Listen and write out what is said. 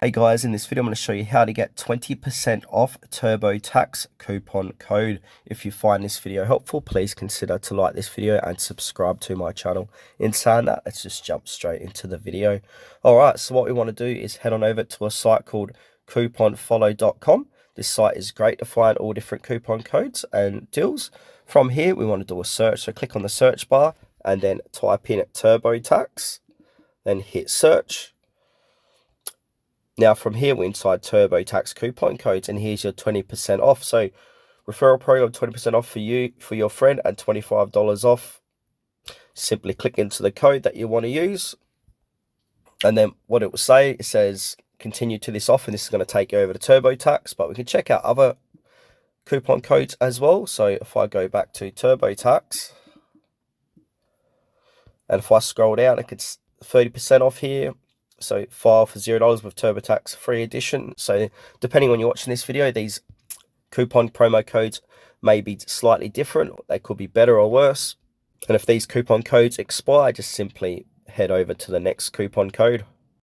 Hey guys, in this video I'm going to show you how to get 20% off TurboTax coupon code. If you find this video helpful, please consider to like this video and subscribe to my channel. In saying that, let's just jump straight into the video. Alright, so what we want to do is head on over to a site called couponfollow.com. This site is great to find all different coupon codes and deals. From here, we want to do a search, so click on the search bar and then type in TurboTax, then hit search. Now from here, we're inside TurboTax coupon codes, and here's your 20% off. So referral program, 20% off for you, for your friend, and $25 off. Simply click into the code that you want to use. And then what it will say, it says continue to this offer, and this is going to take you over to TurboTax, but we can check out other coupon codes as well. So if I go back to TurboTax, and if I scroll down, it gets 30% off here. So file for $0 with TurboTax free edition. So depending on you watching this video, these coupon promo codes may be slightly different. They could be better or worse. And if these coupon codes expire, just simply head over to the next coupon code.